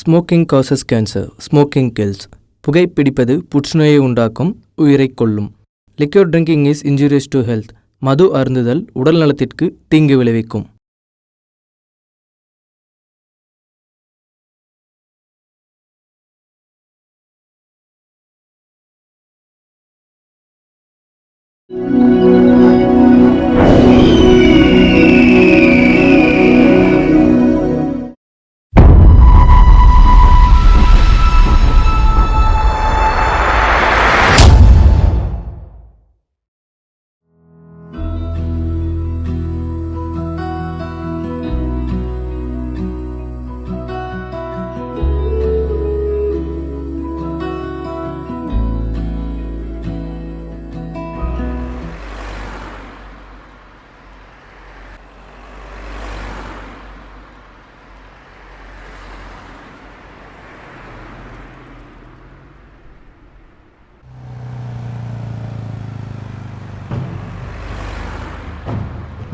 Smoking causes cancer. Smoking kills. புகைப்பிடிப்பது புற்றுநோயை உண்டாக்கும், உயிரைக் கொல்லும். Liquor drinking is injurious to health. மது அருந்துதல் உடல் நலத்திற்கு தீங்கு விளைவிக்கும்.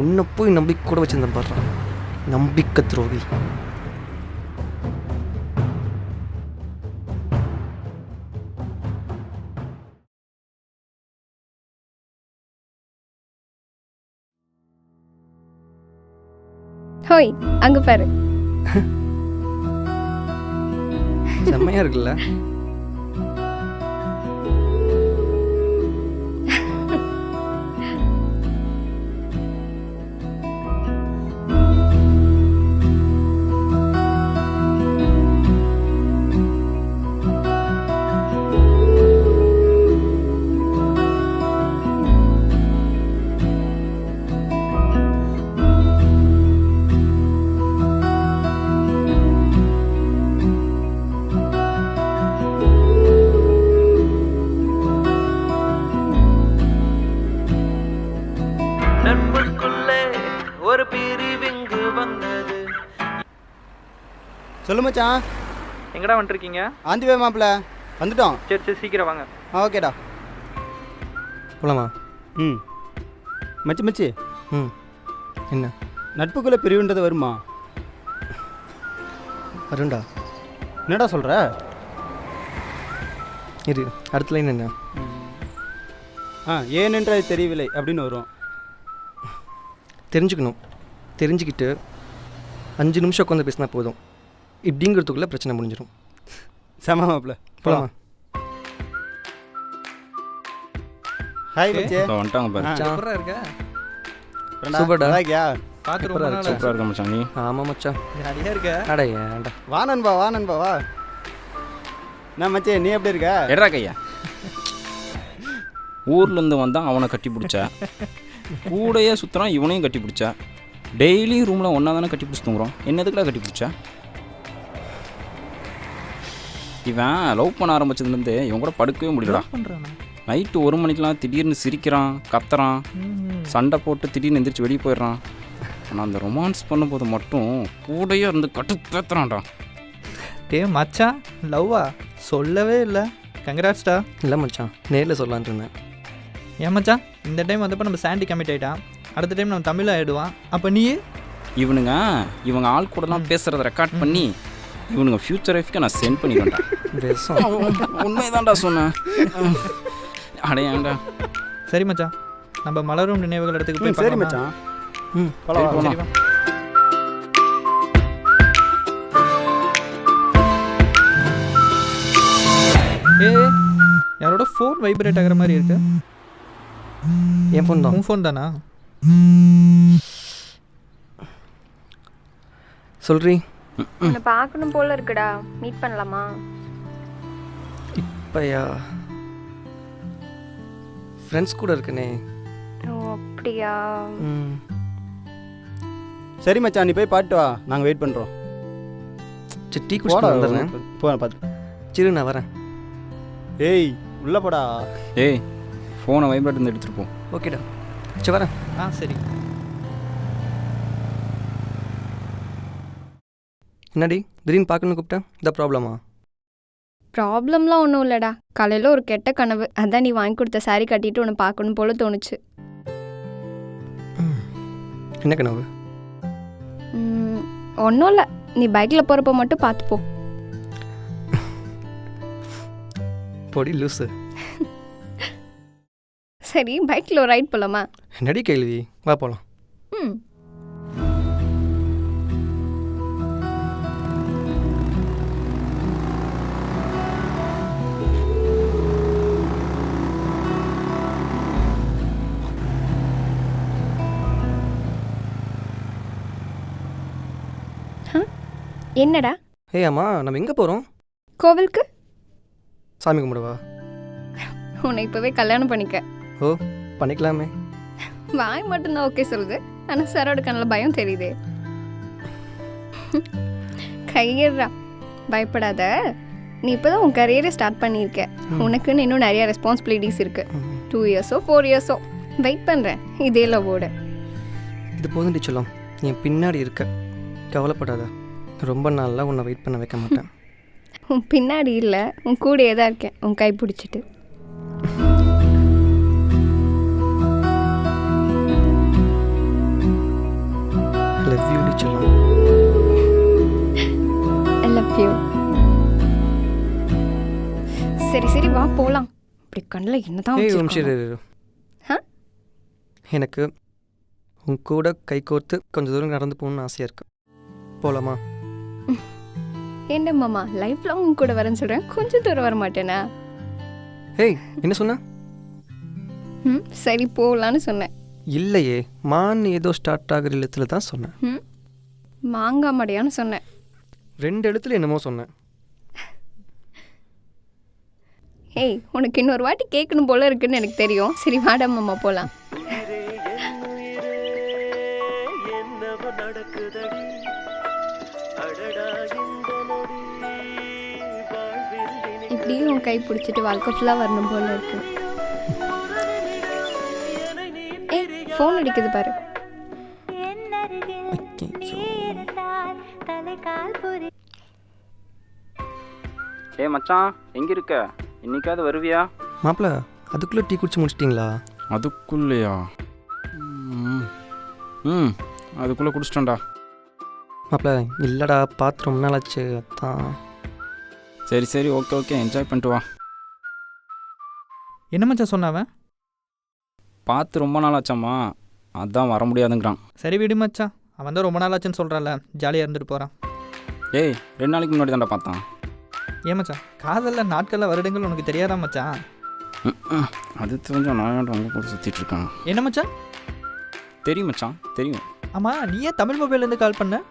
உன்னை போய் நம்பி கூட வச்சிருந்தேன் பாடுறான், நம்பிக்கை துரோகி. ஹோய், அங்க பாரு. செம்மையா இருக்குல்ல? ஒரு பிரிவிங்கு வந்தது. சொல்லு மச்சான், எங்கடா வந்துருக்கீங்க? ஆந்திவே மாப்பிள்ள வந்துட்டோம். சரி சரி, சீக்கிரம் வாங்க. ஓகேடா, போலாமா? ம். மச்சி மச்சி, என்ன நட்புக்குள்ளே பிரிவுன்றது வருமா? வருண்டா. என்னடா சொல்கிற? இரு, அடுத்த லைன் என்ன? ஏனென்று அது தெரியவில்லை அப்படின்னு வரும். தெரிஞ்சுக்கணும். தெரிஞ்சுக்கிட்டு 5 நிமிஷம் உட்காந்து பேசினா போதும். இப்படிங்கிறதுக்குள்ளே பிரச்சனை முடிஞ்சிடும். செம மாப்பிள்ள, போலாமா? ஹாய் மச்சி. வந்துட்டாங்க பாரு. சூப்பரா இருக்க. சூப்பர்டா. ஹாய்யா. பாத்து ரொம்ப நாள் சூப்பரா இருக்க மச்சான் நீ. ஆமாம் மச்சான். ஜாலியா இருக்க. அட ஏன்டா. வா நண்பா, வா நண்பா, வா. நான் மச்சி, நீ எப்படி இருக்க? எட்ரா கையா. ஊர்லேருந்து வந்தான், அவனை கட்டி பிடிச்சா. கூடையே சுற்றுறான், இவனையும் கட்டி பிடிச்சா. டெய்லி ரூமில் ஒன்றா தானே கட்டி பிடிச்சி தூங்குறோம். என்னதுக்குலாம் கட்டி பிடிச்சா? இவன் லவ் பண்ண ஆரம்பிச்சதுலேருந்து இவன் கூட படுக்கவே முடியலடா. நைட்டு 1 மணிக்கெலாம் திடீர்னு சிரிக்கிறான், கத்துறான், சண்டை போட்டு திடீர்னு எந்திரிச்சு வெளியே போயிடுறான். ஆனால் அந்த ரொமான்ஸ் பண்ணும்போது மட்டும் கூடையே இருந்து கட்டு பேத்துறான்டா. டே மச்சான், லவ்வா சொல்லவே இல்லை. கங்க்ராட்ஸ்டா. இல்லை மச்சான், நேரில் சொல்லலான்னு இருந்தேன். ஏன் மச்சான், இந்த டைம் வந்தப்போ நம்ம சாண்டி கமிட் ஆகிட்டான். அடுத்த டைம் நம்ம தமிழ் ஆகிடுவான். அப்போ நீ இவங்க ஆள் கூடலாம் பேசுகிறத ரெக்கார்ட் பண்ணி இவனுங்க ஃப்யூச்சர் லைஃப்க்கு நான் சென்ட் பண்ணிடுவேன்டா. உண்மைதான்டா சொன்னேன். அடையாண்டா. சரி மச்சான், நம்ம மலரும் நினைவுகள் இடத்துக்கு போய். சரி மச்சான். போலாம். யாரோட ஃபோன் வைப்ரேட் ஆகிற மாதிரி இருக்கு. என் ஃபோன் தான். உன் ஃபோன் தானா? சொல்றீ. உன்னை பார்க்கணும் போல இருக்குடா. மீட் பண்ணலாமா? இப்பயா ஃப்ரெண்ட்ஸ் கூட இருக்கனே. ஓ அப்படியா? சரி மச்சான், நீ போய் பாட்டு வா, நாங்கள் வெயிட் பண்ணுறோம். சரி, டீ குடிச்சிட்டு வந்துடுறேன். போன பார்த்து. சரி, நான் வரேன். ஏய் உள்ள போடா. ஏய், ஃபோனை வைப்ரேட் இருந்து எடுத்துகிட்டு போ. ஓகேடா, சரி வரேன். சரி. என்னடி திடீர்னு பார்க்கணுன்னு கூப்பிட்டேன்? இந்த ப்ராப்ளமா? ப்ராப்ளம்லாம் ஒன்றும் இல்லைடா. காலையில் ஒரு கெட்ட கனவு. அதான் நீ வாங்கி கொடுத்த சாரி கட்டிட்டு உன்னை பார்க்கணும் போல தோணுச்சு. என்ன கனவு? ஒன்றும் இல்லை, நீ பைக்கில் போகிறப்ப மட்டும் பார்த்துப்போ. பொடி லூஸு. சரி பைக்கில் ஒரு ரைட் போகலாமா? நடி கேள்வி, வா போகலாம். ம். என்னடா? ஏய் அம்மா, நம்ம எங்கே போகிறோம்? கோவிலுக்கு. சாமி கும்பிடுவா? உன்னை இப்போவே கல்யாணம் பண்ணிக்க. ஓ, பண்ணிக்கலாமே. வாய் மட்டும்தான் ஓகே சொல்லுது, ஆனால் சாரோட கண்ணில் பயம் தெரியுது. கையிடுறா, பயப்படாத. நீ இப்போ தான் உன் கரியரை ஸ்டார்ட் பண்ணியிருக்க. உனக்குன்னு இன்னும் நிறைய ரெஸ்பான்சிபிலிட்டிஸ் இருக்கு. 2 இயர்ஸோ 4 இயர்ஸோ வெயிட் பண்ணுறேன் இதே லவ்வோட. இது போதும் சொல்லலாம், நீ என் பின்னாடி இருக்க, கவலைப்படாத. ரொம்ப நாளாக உன்னை வெயிட் பண்ண வைக்க மாட்டேன். உன் பின்னாடி இல்லை, உன் கூடயே தான் இருக்கேன், உன் கை பிடிச்சிட்டு. லவ் யூ சொல்லலாம். I love you. சரி சரி வா போகலாம். இப்படி கண்ணில் என்னதான் ஏய் வச்சிருக்காங்க? சரி, ஆ? எனக்கு உன் கூட கை கோர்த்து கொஞ்சம் தூரம் நடந்து போகணுன்னு ஆசையாக இருக்கு. போகலாமா? என்ன மாமா லைஃப் லாங் உன் கூட வரேன்னு சொல்கிறேன், கொஞ்சம் தூரம் வர மாட்டேனா? ஏய் என்ன சொன்ன? ம் சரி போகலான்னு சொன்னேன். இல்லையே, மான் ஏதோ ஸ்டார்ட் ஆகிற எழுத்துல தான் சொன்னேன். ம் மாங்காய் மடையான்னு சொன்னேன். 2 எழுத்துல என்னமோ சொன்னேன். ஏய் உனக்கு இன்னொரு வாட்டி கேட்கணும் போல இருக்குன்னு எனக்கு தெரியும். சரி வாடா மாமா போகலாம். இப்படியும் உன் கை பிடிச்சிட்டு வாழ்க்கை ஃபுல்லாக வரணும் போல இருக்கு. ஏய் ஃபோன் அடிக்குது பாரு. ஏ மச்சான், எங்கே இருக்க? இன்னைக்காவது வருவியா? மாப்பிள்ள, அதுக்குள்ளே டீ குடிச்சு முடிச்சிட்டிங்களா? அதுக்குள்ளேயா? ம் அதுக்குள்ளே குடிச்சிட்டேன்டா. மாப்பிள்ள இல்லைடா, பார்த்து ரொம்ப நாள் ஆச்சு, அதான். சரி சரி, ஓகே ஓகே, என்ஜாய் பண்ணிட்டு வா. என்ன மச்சான் சொன்னாவன்? பார்த்து ரொம்ப நாள் ஆச்சாம்மா, அதான் வர முடியாதுங்கிறான். சரி விடு மச்சான், அவன் தான் ரொம்ப நாள் ஆச்சுன்னு சொல்கிறான்ல, ஜாலியாக இருந்துட்டு போகிறான். ஏய் 2 நாளைக்கு முன்னாடி தான்டா பார்த்தான். ஏன் மச்சான், காதலில் நாட்களில் வருடங்கள் உனக்கு தெரியாதா மச்சான்? அது தெரிஞ்சா நான் ஏன்டா அவங்க கூட சுற்றிட்டு இருக்கான். என்ன மச்சான்? தெரியும் மச்சான், தெரியும். ஆமாம், நீ ஏன் தமிழ் மொபைல்லேருந்து கால் பண்ண?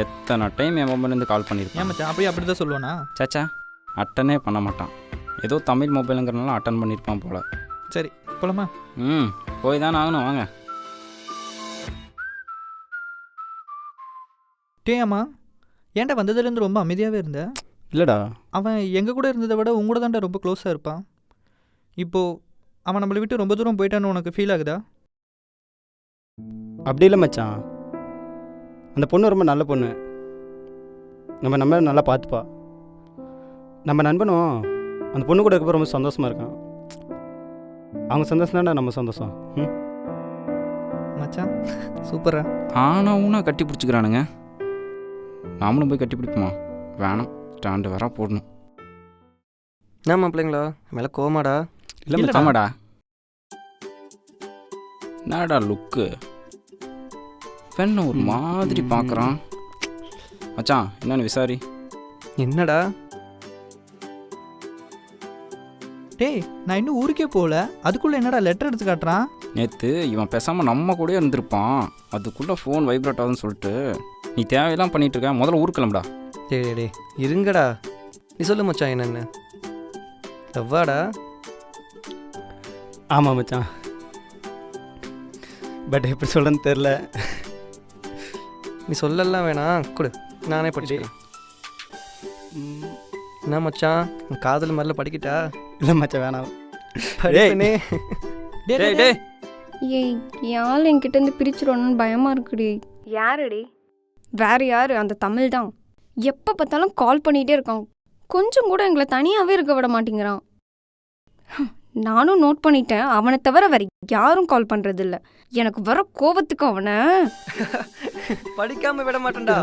எத்தனை டைம் என் மொபைல்லேருந்து கால் ஏன் பண்ணியிருக்கேன். மச்சான் அப்படி தான் சொல்லுவானா? சேச்சா, அட்டனே பண்ண மாட்டான். ஏதோ தமிழ் மொபைலுங்கிறனால அட்டன் பண்ணியிருப்பான் போல். சரி போலாமா? ம் போய் தானே ஆகணும், வாங்க. டேம்மா, ஏன்டா வந்ததுலேருந்து ரொம்ப அமைதியாகவே இருந்த? இல்லைடா, அவன் எங்கள் கூட இருந்ததை விட உங்களோட தான்டா ரொம்ப க்ளோஸாக இருப்பான். இப்போது அவன் நம்மளை விட்டு ரொம்ப தூரம் போயிட்டான்னு உனக்கு ஃபீல் ஆகுதா? அப்படி இல்லை மச்சான், அந்த பொண்ணு ரொம்ப நல்ல பொண்ணு. நம்ம நல்லா பார்த்துப்பா. நம்ம நண்பனும் அந்த பொண்ணு கூட இருக்கப்போ ரொம்ப சந்தோஷமாக இருக்கான். அவங்க சந்தோஷம் தானே நம்ம சந்தோஷம். ம் மச்சான் சூப்பரா. ஆனால் ஊனா கட்டி பிடிச்சிக்கிறானுங்க. நாமளும் போய் கட்டி பிடிப்போமா? வேணாம், ஸ்டாண்டு வர போடணும். என்ன மாப்பிள்ளைங்களா மேலே கோமாடா? இல்லை இல்லடா. மச்சான். ஆமாடா. என்னடா லுக்கு, பெண்ணை ஒரு மாதிரி பார்க்குறான். மச்சான் என்னன்னு விசாரி. என்னடா? டேய் நான் இன்னும் ஊருக்கே போகல, அதுக்குள்ளே என்னடா லெட்டர் எடுத்து காட்டுறான்? நேற்று இவன் பேசாமல் நம்ம கூடயே இருந்திருப்பான், அதுக்குள்ளே ஃபோன் வைப்ரேட் ஆகுதுன்னு சொல்லிட்டு நீ தேவையெல்லாம் பண்ணிட்டு இருக்க. முதல்ல ஊருக்கு கிளம்புடா. டே இருங்கடா, நீ சொல்லு மச்சான் என்னென்னு. எவ்வாடா? ஆமாம் மச்சான், பட் எப்படி சொல்கிறேன்னு தெரில. நீ சொல்லலாம் வேணாம், கொடு நானே படிச்சுக்கிறேன். என்ன மச்சான், உன் காதல் மாதிரில படிக்கிட்டா? இல்லை மச்சான் வேணாம். படிப்பேனே. டேய் டேய் டேய் டேய், ஏய் யாழ் என்கிட்ட இருந்து பிரிச்சிடணும்னு பயமாக இருக்குடி. யாருடி? வேறு யார்? அந்த தமிழ் தான். எப்போ பார்த்தாலும் கால் பண்ணிகிட்டே இருக்கான், கொஞ்சம் கூட எங்களை தனியாகவே இருக்க விட மாட்டேங்கிறான். நானும் நோட் பண்ணிட்டேன், அவனை தவிர வேறு யாரும் கால் பண்ணுறதில்ல. எனக்கு வர கோவத்துக்கு அவனை படிக்காம விட மாட்டேன்டா.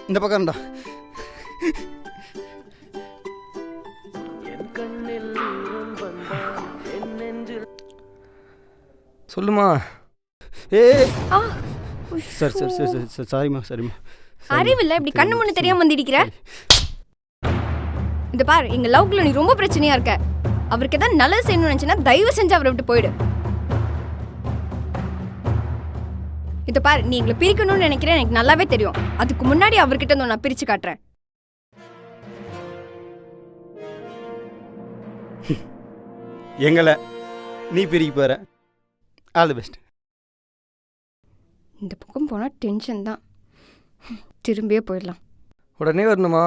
இந்த பக்கம்டா. என் கண்ணில் சொல்லுமா. ஏ ஆ sir sir sir sir sir சாரிம்மா சரிம்மா. அறிவில்ல இப்படி கண்ணு முன்னு தெரியாம வந்து இடிக்கிற. இந்த பார், எங்க லவ்க்குள்ள நீ ரொம்ப பிரச்சனையா இருக்க. அவருக்கு ஏதாவது நல்லது செய்யணும்னு நினைச்சேன்னா தயவு செஞ்சு அவரை விட்டு போயிடு. இதை பாரு, நீ எங்களை பிரிக்கணும்னு நினைக்கிறேன், எனக்கு நல்லாவே தெரியும். அதுக்கு முன்னாடி அவர்கிட்ட இருந்து நான் பிரிச்சு காட்டுறேன். எங்களை நீ பிரிக்க போகிற. All the best. இந்த பக்கம் போனால் டென்ஷன் தான். திரும்பியே போயிடலாம். உடனே வரணுமா?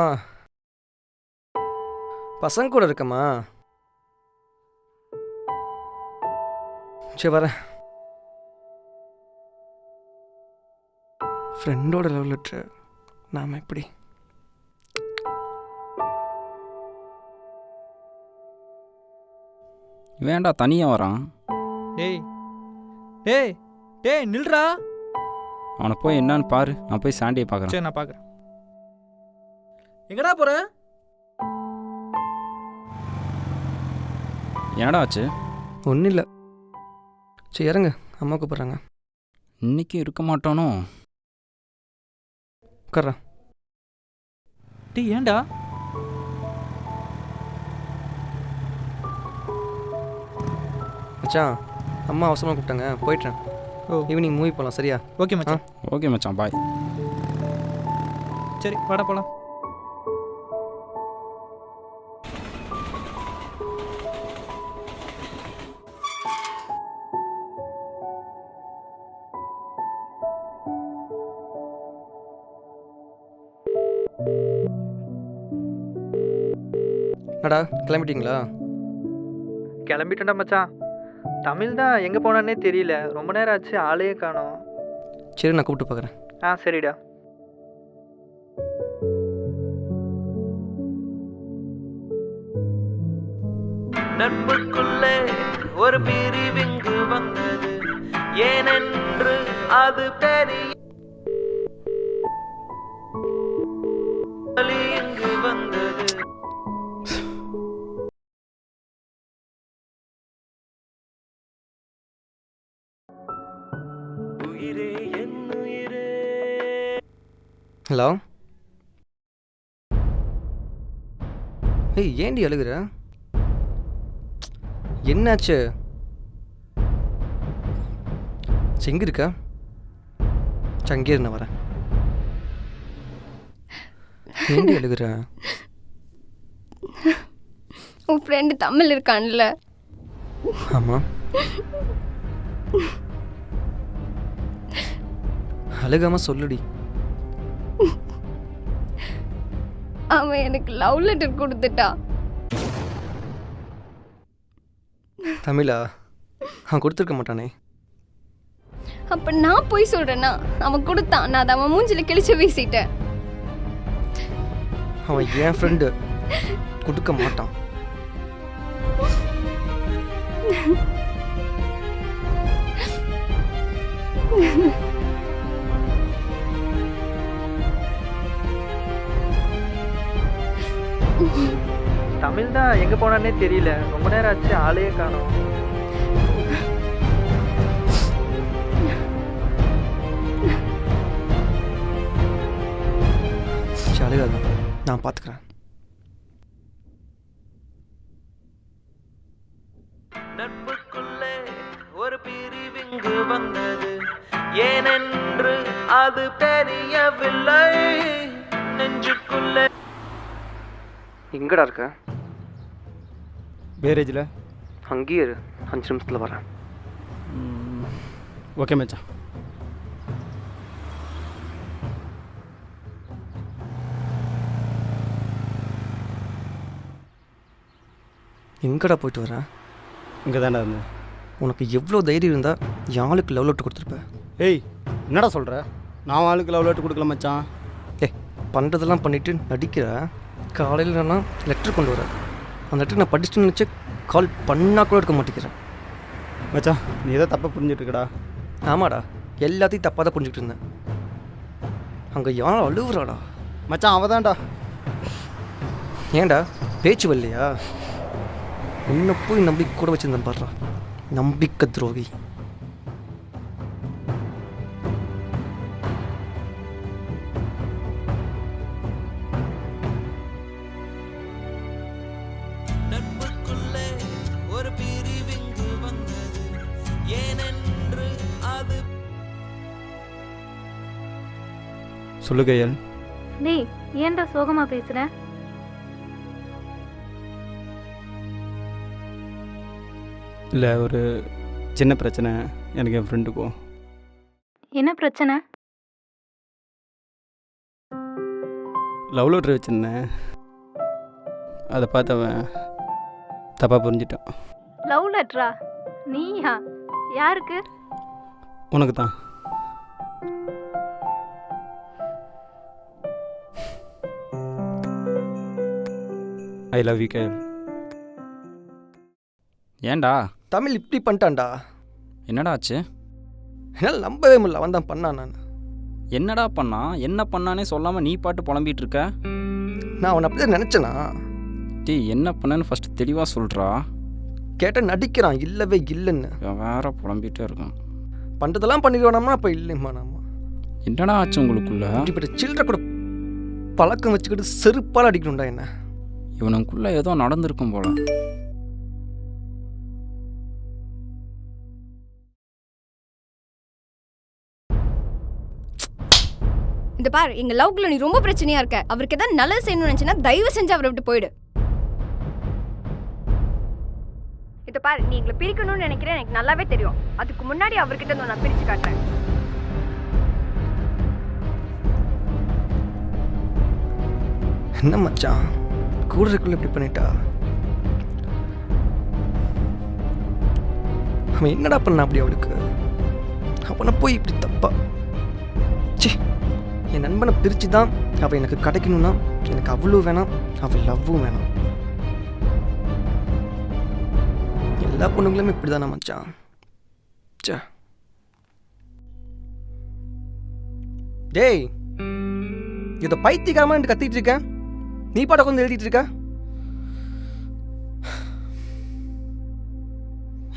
பசங்க கூட இருக்கம்மா. சரி வரேன். ஃப்ரெண்டோட லவ் லெட்ரு நாம் எப்படி? வேண்டா தனியாக வரான். டேய் டேய் டேய் நில்றா. அவனை போய் என்னன்னு பாரு. நான் போய் சாண்டியை பார்க்குறேன். சரி நான் பார்க்குறேன். எங்கடா போற? என்னடா ஆச்சு? ஒன்றும் இல்லை. சரி இறங்க, அம்மா கூப்பிட்றாங்க. இன்னைக்கும் இருக்க மாட்டானோ? உட்கார்றேன். டேய் ஏன்டா? மச்சான், அம்மா அவசரமாக கூப்பிட்டாங்க, போயிட்டேன். ஓ ஈவினிங் மூவி போகலாம், சரியா? ஓகே மச்சான். ஓகே மச்சான், பாய். சரி வாடா போலாம். என்னடா கிளம்பிட்டீங்களா? கிளம்பிட்டேன்டா மச்சான். தமிழ் தான் எங்கே போனானே தெரியல. ரொம்ப நேரம் ஆச்சு, ஆளையே காணோம். சரி நான் கூப்பிட்டு பார்க்குறேன். ஆ சரிடா. நட்புக்குள்ளே ஒரு பிரிவிங்கு வந்தது, ஏனென்று அது தெரிய இங்கு வந்தது. உயிரே என் உயிரே. ஹலோ. ஏய் ஏண்டி அழுகுற? என்னாச்சு? எங்கே இருக்கா? சங்கே நான் வரேன். ஏண்டி அழுகுற? உன் ஃப்ரெண்டு தமிழ் இருக்கான்ல, ஆமாம். அழுகாம சொல்லுடி. அவன் எனக்கு லவ் லெட்டர் கொடுத்துட்டா. தமிழா? அவன் கொடுத்துருக்க மாட்டானே. அப்ப நான் போய் சொல்றேன்னா? அவன் கொடுத்தான், நான் அதை அவன் மூஞ்சில கிழிச்சு வீசிட்டேன். அவன் என் ஃப்ரெண்டு, கொடுக்க மாட்டான். தமிழ் தான் எங்கே போனானே தெரியல. ரொம்ப நேரம் ஆச்சு, ஆளையே காணோம். அழுகாத, நான் பார்த்துக்கிறேன். நட்புக்குள்ளே ஒரு பிரிவிங்கு வந்தது, ஏனென்று அது தெரியவில்லை. நெஞ்சுக்குள்ளே எங்கடா இருக்க? பேரேஜில். அங்கேயே இரு, 5 நிமிஷத்தில் வரேன். ஓகே மச்சான். எங்கடா போயிட்டு வரேன்? இங்கே தானே இருந்தேன். உனக்கு எவ்வளோ தைரியம் இருந்தால் யாளுக்கு லவ் லெட்டர் கொடுத்துருப்பேன்? ஏய் என்னடா சொல்கிற? நான் ஆளுக்கு லவ் லெட்டர் கொடுக்கல மச்சான். பண்ணுறதெல்லாம் பண்ணிவிட்டு நடிக்கிற. காலையில் நான் லெட்டர் கொண்டு வரேன். அந்த லெட்டர் நான் படிச்சுட்டு நினச்சி கால் பண்ணால் கூட எடுக்க மாட்டேங்கிறேன். மச்சான் நீ ஏதோ தப்பாக புரிஞ்சுட்டுருக்கடா. ஆமாடா, எல்லாத்தையும் தப்பாக தான் புரிஞ்சுக்கிட்டு இருந்தேன். அங்கே யாரும் அழுவுறாடா. மச்சான் அவள் தான்டா. ஏன்டா பேச்சு வரலையா? உன்னை போய் நம்பி கூட வச்சுருந்தேன் பாடுறா, நம்பிக்கை துரோகி. சொல்லு கையல். டேய் ஏன்டா சோகமா பேசுற? இல்லை, ஒரு சின்ன பிரச்சனை எனக்கு என் ஃப்ரெண்டுக்கும். என்ன பிரச்சனை? லவ் லெட்டர் வச்சுருந்தேன், அதை பார்த்து அவன் தப்பாக புரிஞ்சிட்டான். லவ் லெட்டரா? நீயா? யாருக்கு? உனக்கு தான். ஐ லவ் யூ கையல். ஏன்டா தமிழ் இப்படி பண்ணிட்டான்டா. என்னடா ஆச்சு? என்னால் நம்பவே முடியல. அவன் தான் பண்ணான். நான் என்னடா பண்ணா? என்ன பண்ணானே சொல்லாமல் நீ பாட்டு புலம்பிட்டு இருக்க. நான் அவனை அப்படி தான் நினச்சேனா. டேய் என்ன பண்ணேன்னு ஃபஸ்ட்டு தெளிவாக சொல்கிறா. கேட்டால் நடிக்கிறான், இல்லவே இல்லைன்னு. வேற புலம்பிகிட்டே இருக்கான். பண்ணுறதெல்லாம் பண்ணிடுவானாம்னா அப்போ இல்லைம்மா. நாம என்னடா ஆச்சு உங்களுக்குள்ள? இப்படிப்பட்ட சில்லற கூட பழக்கம் வச்சுக்கிட்டு செருப்பால் அடிக்கணும்டா என்ன. இவனுக்குள்ள ஏதோ நடந்திருக்கும் போல. இந்த பார், எங்க லவ்க்குள்ள நீ ரொம்ப பிரச்சனையா இருக்க. அவருக்கு ஏதாவது நல்லது செய்யணும்னு நினைச்சேன்னா தயவு செஞ்சு அவரை விட்டு போயிடு. இத பார், நீ எங்களை பிரிக்கணும்னு நினைக்கிறேன், எனக்கு நல்லாவே தெரியும். அதுக்கு முன்னாடி அவர்கிட்ட நான் பிரிச்சு காட்டுறேன். என்ன மச்சான் கூடுறதுக்குள்ள இப்படி பண்ணிட்டா? அவன் என்னடா பண்ண அப்படி அவளுக்கு? அவனை போய் இப்படி தப்பா? சி, என் நண்பனை பிரித்து தான் அவள் எனக்கு கிடைக்கணும்னா எனக்கு அவ்வளோ வேணாம், அவள் லவ்வும் வேணாம். எல்லா பொண்ணுங்களுமே இப்படி தானே மச்சான். சே டேய், இதை பைத்தியக்காரமா கத்திட்டு இருக்கேன், நீ பாட்ட கொஞ்சம் எழுதிட்டு இருக்க.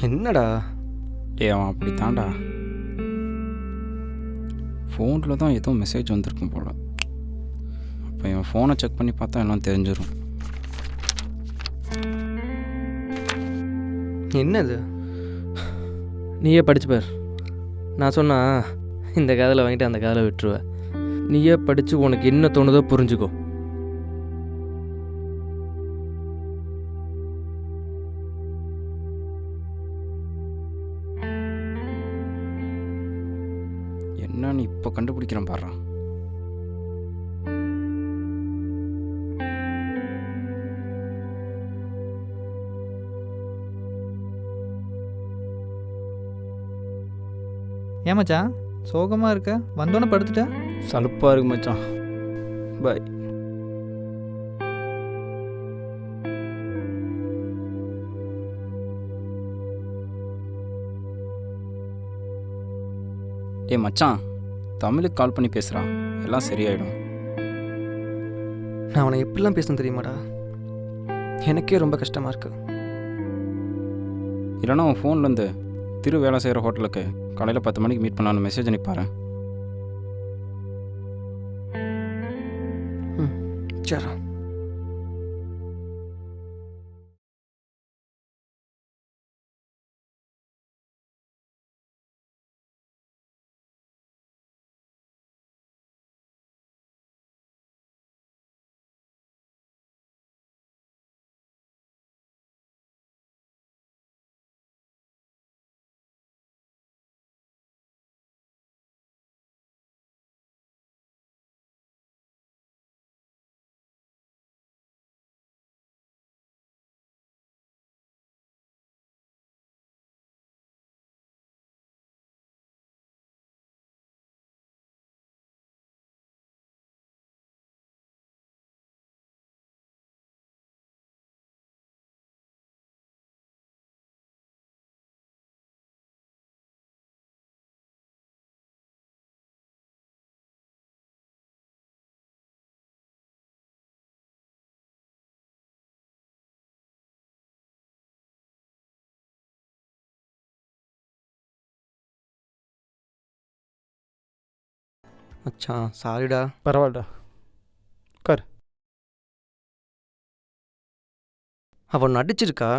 என்னடா? டேய் அவன் அப்படி தாண்டா. ஃபோனில் தான் ஏதோ மெசேஜ் வந்திருக்கும் போல். அப்போ என் ஃபோனை செக் பண்ணி பார்த்தா எல்லாம் தெரிஞ்சிடும். என்னது? நீயே படிச்சுப்பார். நான் சொன்னா இந்த காதில் வாங்கிட்டு அந்த காதில் விட்டுருவேன். நீயே படித்து உனக்கு என்ன தோணுதோ புரிஞ்சுக்கோ. என்னன்னு இப்போ கண்டுபிடிக்கிறேன் பாரு. ஏன் மச்சான் சோகமாக இருக்க? வந்தோன்னே படுத்துட்டேன். சலுப்பாக இருக்கு மச்சான். பாய். டேய் மச்சான், தமிழுக்கு கால் பண்ணி பேசுகிறான், எல்லாம் சரியாயிடும். நான் அவனை எப்படிலாம் பேசணும் தெரியுமாடா? எனக்கே ரொம்ப கஷ்டமாக இருக்கு. இல்லைன்னா அவன் ஃபோன்லேருந்து திரு வேலை செய்கிற ஹோட்டலுக்கு காலையில் 10 மணிக்கு மீட் பண்ணலான்னு மெசேஜ் அனுப்பிப்பாரு. சரி. மச்சான் சாரிடா. பரவாயில்லடா. அவன் நடிச்சிருக்கா,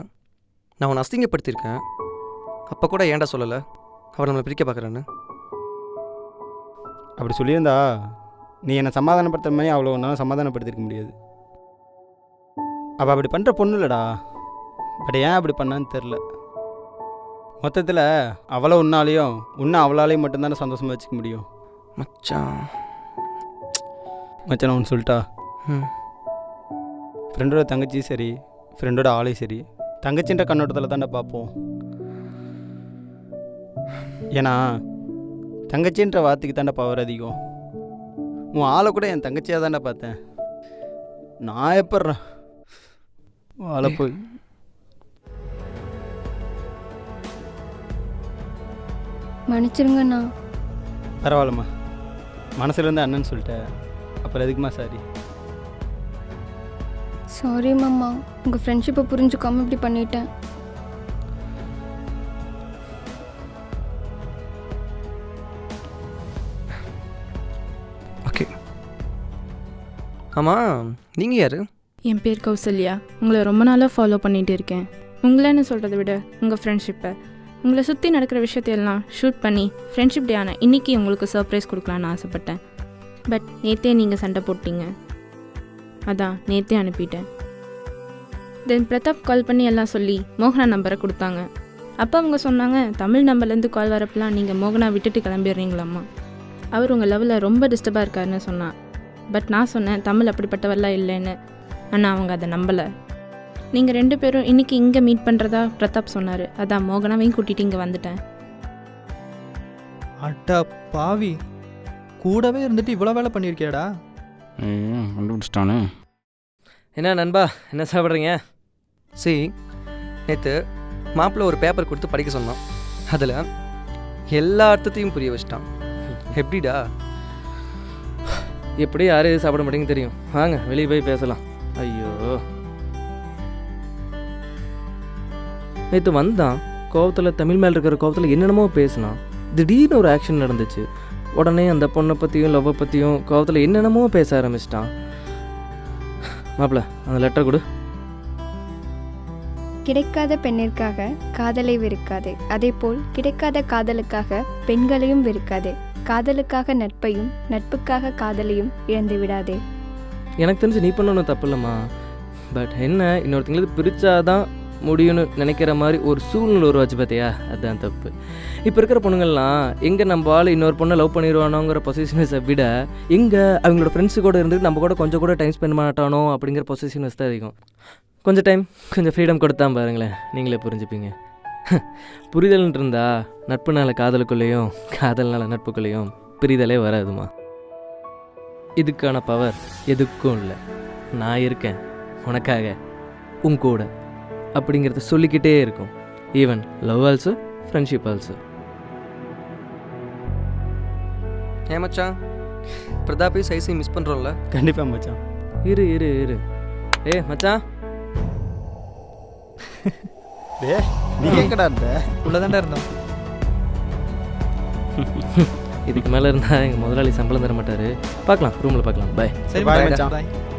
நான் அவனை அசிங்கப்படுத்தியிருக்கேன். அப்போ கூட ஏன்டா சொல்லலை அவன் நம்மளை பிரிக்க பார்க்குறான்னு? அப்படி சொல்லியிருந்தா நீ என்னை சமாதானப்படுத்துற மாதிரி அவ்வளோ ஒன்றாலும் சமாதானப்படுத்திருக்க முடியாது. அவள் அப்படி பண்ணுற பொண்ணு இல்லைடா. பட் ஏன் அப்படி பண்ணான்னு தெரில. மொத்தத்தில் அவளை உன்னாலேயும் அவளாலேயும் மட்டும்தானே சந்தோஷமாக வச்சுக்க முடியும். மச்சான் நான் ஒன்று சொல்லிட்டா? ம் ஃப்ரெண்டோட தங்கச்சி சரி, ஃப்ரெண்டோட ஆளே சரி, தங்கச்சின்ற கண்ணோட்டத்தில் தாண்டா பார்ப்போம். ஏன்னா தங்கச்சின்ற வார்த்தைக்கு தாண்டா பவர் அதிகம். உன் ஆளை கூட என் தங்கச்சியாக தாண்டா பார்த்தேன். நான் எப்பட்றேன் ஆளை போய் மன்னிச்சிருங்கண்ணா. பரவாயில்லம்மா, மனசுலேருந்து அண்ணன் சொல்லிட்டேன், அப்புறம் எதுக்குமா சாரி? சாரி மாமா, உங்கள் ஃப்ரெண்ட்ஷிப்பை புரிஞ்சுக்காம இப்படி பண்ணிட்டேன். ஓகே. ஆமாம், நீங்கள் யார்? என் பேர் கௌசல்யா. உங்களை ரொம்ப நாளாக ஃபாலோ பண்ணிகிட்டு இருக்கேன். உங்களேன்னு சொல்கிறத விட உங்கள் ஃப்ரெண்ட்ஷிப்பை, உங்களை சுற்றி நடக்கிற விஷயத்தையெல்லாம் ஷூட் பண்ணி ஃப்ரெண்ட்ஷிப் டே ஆனால் இன்றைக்கி உங்களுக்கு சர்ப்ரைஸ் கொடுக்கலான்னு ஆசைப்பட்டேன். பட் நேற்றே நீங்கள் சண்டை போட்டீங்க, அதான் நேற்றே அனுப்பிட்டேன். தென் பிரதாப் கால் பண்ணி எல்லாம் சொல்லி மோகனா நம்பரை கொடுத்தாங்க. அப்போ அவங்க சொன்னாங்க, தமிழ் நம்பர்லேருந்து கால் வரப்பெல்லாம் நீங்கள் மோகனா விட்டுட்டு கிளம்பிடுறீங்களாம்மா. அவர் உங்கள் லெவலில் ரொம்ப டிஸ்டர்பாக இருக்காருன்னு சொன்னான். பட் நான் சொன்னேன் தமிழ் அப்படிப்பட்டவரெல்லாம் இல்லைன்னு. ஆனால் அவங்க அதை நம்பலை. நீங்கள் 2 பேரும் இன்றைக்கி இங்கே மீட் பண்ணுறதா பிரதாப் சொன்னார். அதான் மோகனாவையும் கூட்டிகிட்டு இங்கே வந்துட்டேன். அட்டா பாவி, கூடவே இருந்துட்டு இவ்வளோ வேலை பண்ணியிருக்கியாடா? கண்டுபிடிச்சிட்டானு. என்ன நண்பா, என்ன சாப்பிட்றீங்க? சரி, நேற்று மாப்பிள்ளை ஒரு பேப்பர் கொடுத்து படிக்க சொன்னான். அதில் எல்லா அர்த்தத்தையும் புரிய வச்சிட்டான். எப்படிடா? எப்படி யாரும் எது சாப்பிட மாட்டேங்க தெரியும். வாங்க வெளியே போய் பேசலாம். ஐயோ, நேற்று வந்தான் கோவத்தில், தமிழ் மேலே இருக்கிற கோவத்தில் என்னென்னமோ பேசினான். திடீர்னு ஒரு ஆக்ஷன் நடந்துச்சு. உடனே அந்த பொண்ணை பற்றியும் லவ்வை பற்றியும் கோவத்தில் என்னென்னமோ பேச ஆரம்பிச்சிட்டான். மாப்பிள்ள அந்த லெட்டர் கொடு. கிடைக்காத பெண்ணிற்காக காதலை வெறுக்காதே, அதேபோல் கிடைக்காத காதலுக்காக பெண்களையும் வெறுக்காதே. காதலுக்காக நட்பையும் நட்புக்காக காதலையும் இழந்து விடாதே. எனக்கு தெரிஞ்சு நீ பண்ண ஒன்றும் தப்பு இல்லைம்மா. பட் என்ன, இன்னொருத்தங்களுக்கு பிரித்தாதான் முடியும்னு நினைக்கிற மாதிரி ஒரு சூழ்நிலை உருவாச்சு பார்த்தியா, அதுதான் தப்பு. இப்போ இருக்கிற பொண்ணுங்கள்லாம் எங்கே நம்ம ஆள் இன்னொரு பொண்ணை லவ் பண்ணிடுவானோங்கிற பொசிஷனஸை விட எங்கே அவங்களோட ஃப்ரெண்ட்ஸு கூட இருந்துட்டு நம்ம கூட கொஞ்சம் கூட டைம் ஸ்பெண்ட் மாட்டானோ அப்படிங்கிற பொசிஷனஸ் தான் அதிகம். கொஞ்சம் டைம், கொஞ்சம் ஃப்ரீடம் கொடுத்தா பாருங்களேன், நீங்களே புரிஞ்சுப்பீங்க. புரிதல்னு இருந்தா நட்புனால காதலுக்குள்ளேயும் காதல்னால நட்புக்குள்ளேயும் பிரிதலே வராதுமா. இதுக்கான பவர் எதுக்கும் இல்லை. நான் இருக்கேன் உனக்காக, உன் கூட அப்படிங்கிறத சொல்லிக்கிட்டே இருக்கும். Even love also, friendship also. ஏன் மச்சான், பிரதாப்பையும் சைஸையும் மிஸ் பண்ணுறோம்ல? கண்டிப்பாக மச்சான். இரு இரு இரு ஏ மச்சான், நீ எங்கடா இருந்த? உள்ளதாண்டா இருந்தோம். இதுக்கு மேலே இருந்தால் எங்கள் முதலாளி சம்பளம் தர மாட்டார். பார்க்கலாம், ரூமில் பார்க்கலாம். பாய். சரி Bye, மச்சான், மச்சான். bye.